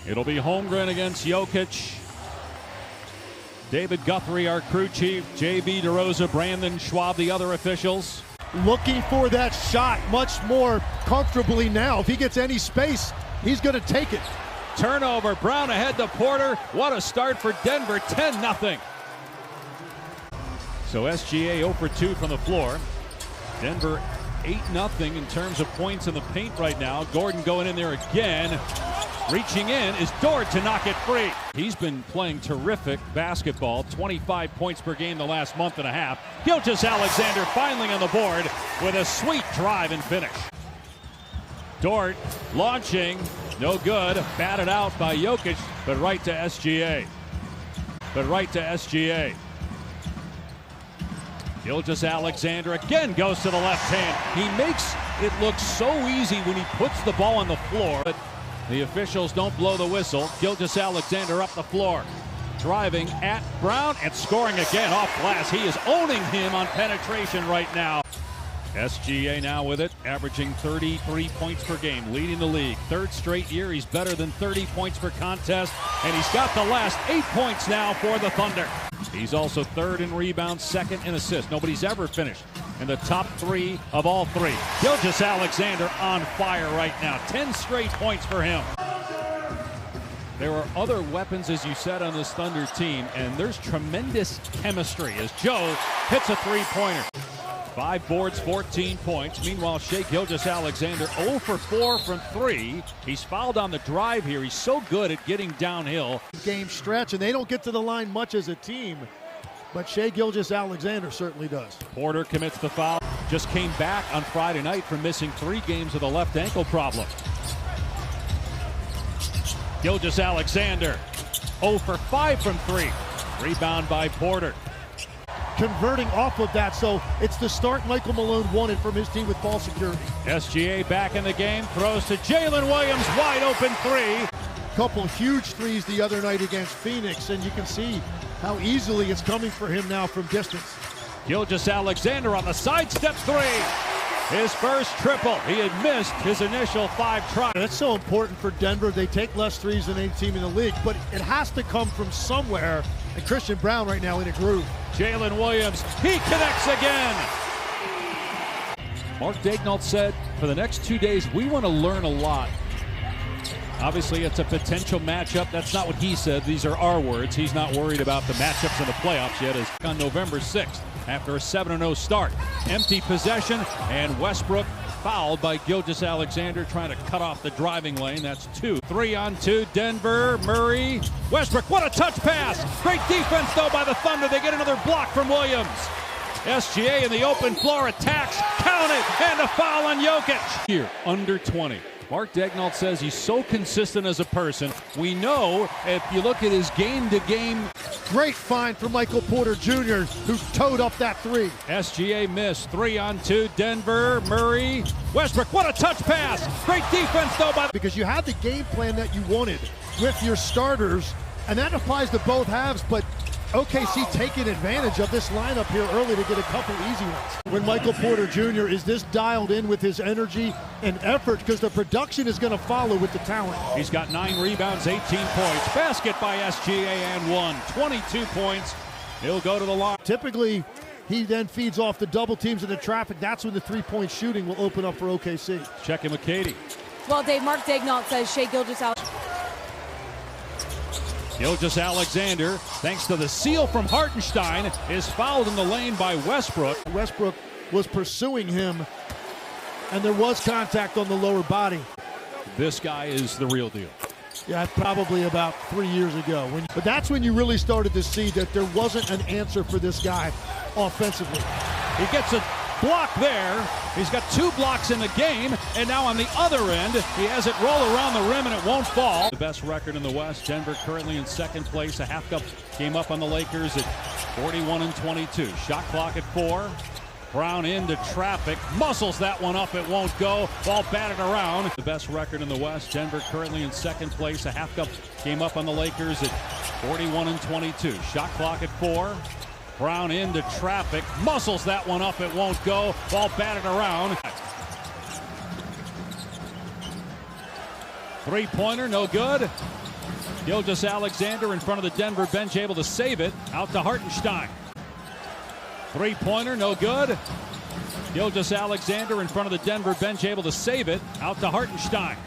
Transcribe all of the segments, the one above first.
It'll be Holmgren against Jokic. David Guthrie, our crew chief. JB DeRosa, Brandon Schwab, the other officials. Looking for that shot much more comfortably now. If he gets any space, he's going to take it. Turnover, Brown ahead to Porter. What a start for Denver, 10-0. So SGA 0 for 2 from the floor. Denver 8-0 in terms of points in the paint right now. Gordon going in there again. Reaching in is Dort to knock it free. He's been playing terrific basketball, 25 points per game the last month and a half. Gilgeous-Alexander finally on the board with a sweet drive and finish. Dort launching, no good, batted out by Jokic, but right to SGA. Gilgeous-Alexander again goes to the left hand. He makes it look so easy when he puts the ball on the floor. But the officials don't blow the whistle. Gilgeous-Alexander up the floor. Driving at Brown and scoring again off glass. He is owning him on penetration right now. SGA now with it, averaging 33 points per game, leading the league. Third straight year, he's better than 30 points per contest, and he's got the last 8 points now for the Thunder. He's also third in rebounds, second in assists. Nobody's ever finished in the top 3 of all 3. Gilgeous-Alexander on fire right now. 10 straight points for him. There are other weapons, as you said, on this Thunder team, and there's tremendous chemistry as Joe hits a three-pointer. 5 boards, 14 points. Meanwhile, Shai Gilgeous-Alexander 0 for 4 from 3. He's fouled on the drive here. He's so good at getting downhill. Game stretch, and they don't get to the line much as a team, but Shai Gilgeous-Alexander certainly does. Porter commits the foul. Just came back on Friday night from missing 3 games with a left ankle problem. Gilgeous-Alexander 0 for 5 from 3. Rebound by Porter. Converting off of that, so it's the start Michael Malone wanted from his team with ball security. SGA back in the game, throws to Jalen Williams, wide open 3. Couple huge threes the other night against Phoenix, and you can see how easily it's coming for him now from distance. Gilgeous-Alexander on the sidestep 3. His first triple. He had missed his initial 5 tries. That's so important for Denver. They take less threes than any team in the league, but it has to come from somewhere. And Christian Brown right now in a groove. Jalen Williams, he connects again. Mark Daignault said, for the next 2 days, we want to learn a lot. Obviously, it's a potential matchup. That's not what he said. These are our words. He's not worried about the matchups in the playoffs yet. As on November 6th, after a 7-0 start. Empty possession, and Westbrook fouled by Gilgeous-Alexander, trying to cut off the driving lane. That's 2. 3-on-2, Denver, Murray, Westbrook. What a touch pass! Great defense, though, by the Thunder. They get another block from Williams. SGA in the open floor attacks, count it, and a foul on Jokic. Here, under 20. Mark Daignault says he's so consistent as a person. We know if you look at his game-to-game. Great find for Michael Porter Jr., who towed up that 3. SGA missed. 3-on-2, Denver, Murray, Westbrook. What a touch pass! Great defense, though, by. Because you had the game plan that you wanted with your starters, and that applies to both halves, but OKC taking advantage of this lineup here early to get a couple easy ones. When Michael Porter Jr. is this dialed in with his energy and effort, because the production is going to follow with the talent. He's got 9 rebounds, 18 points. Basket by SGA and 1. 22 points. He'll go to the line. Typically, he then feeds off the double teams and the traffic. That's when the three-point shooting will open up for OKC. Check in with Katie. Well, Dave, Mark Daignault says Shai Gilgeous-Alexander. Gilgeous-Alexander, thanks to the seal from Hartenstein, is fouled in the lane by Westbrook. Westbrook was pursuing him, and there was contact on the lower body. This guy is the real deal. Yeah, probably about 3 years ago. But that's when you really started to see that there wasn't an answer for this guy offensively. He gets a block there. He's got 2 blocks in the game, and now on the other end, he has it roll around the rim and it won't fall. The best record in the West. Denver currently in second place. A half cup came up on the Lakers at 41-22. Shot clock at 4. Brown into traffic, muscles that one up, it won't go. Ball batted around. The best record in the West. Denver currently in second place. A half cup came up on the Lakers at 41-22. Shot clock at 4. Brown into traffic, muscles that one up, it won't go. Ball batted around. Three-pointer, no good. Gilgeous-Alexander in front of the Denver bench, able to save it. Out to Hartenstein. Three-pointer, no good. Gilgeous-Alexander in front of the Denver bench, able to save it. Out to Hartenstein.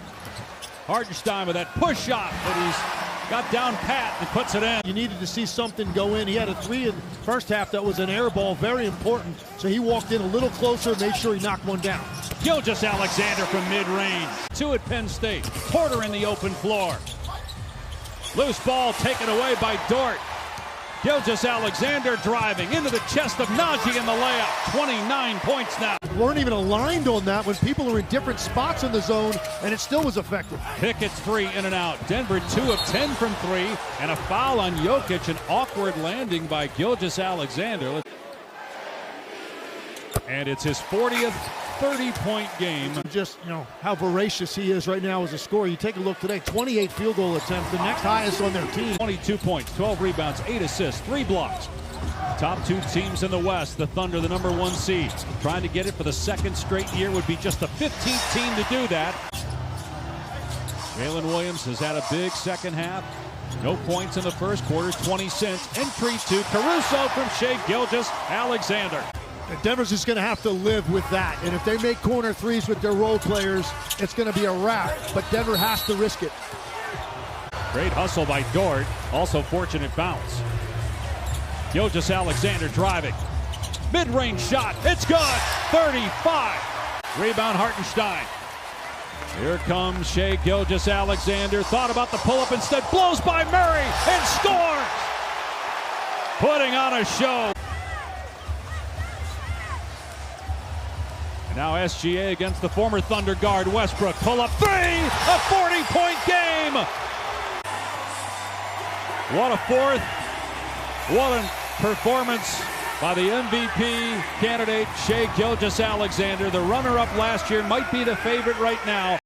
Hartenstein with that push shot that he's got down pat and puts it in. You needed to see something go in. He had a three in the first half that was an air ball, very important. So he walked in a little closer, made sure he knocked one down. Gilgeous-Alexander from mid-range. Two at Penn State. Porter in the open floor. Loose ball taken away by Dort. Gilgeous-Alexander driving into the chest of Najee in the layup. 29 points now. Weren't even aligned on that when people are in different spots in the zone, and it still was effective. Pickett's three in and out. Denver 2 of 10 from three, and a foul on Jokic. An awkward landing by Gilgeous-Alexander. And it's his 40th 30-point game. Just, how voracious he is right now as a scorer. You take a look today, 28 field goal attempts, the next highest on their team. 22 points, 12 rebounds, 8 assists, 3 blocks. Top two teams in the West, the Thunder, the number 1 seed. Trying to get it for the second straight year, would be just the 15th team to do that. Jalen Williams has had a big second half. No points in the first quarter, 20 cents. Entry to Caruso from Shai Gilgeous-Alexander. Denver's just going to have to live with that. And if they make corner threes with their role players, it's going to be a wrap. But Denver has to risk it. Great hustle by Dort. Also fortunate bounce. Gilgeous-Alexander driving. Mid-range shot. It's good. 35. Rebound Hartenstein. Here comes Shai Gilgeous-Alexander. Thought about the pull-up, instead blows by Murray and scores. Putting on a show. Now SGA against the former Thunder guard Westbrook. Pull up three, a 40-point game. What a fourth. What a performance by the MVP candidate Shai Gilgeous-Alexander. The runner-up last year, might be the favorite right now.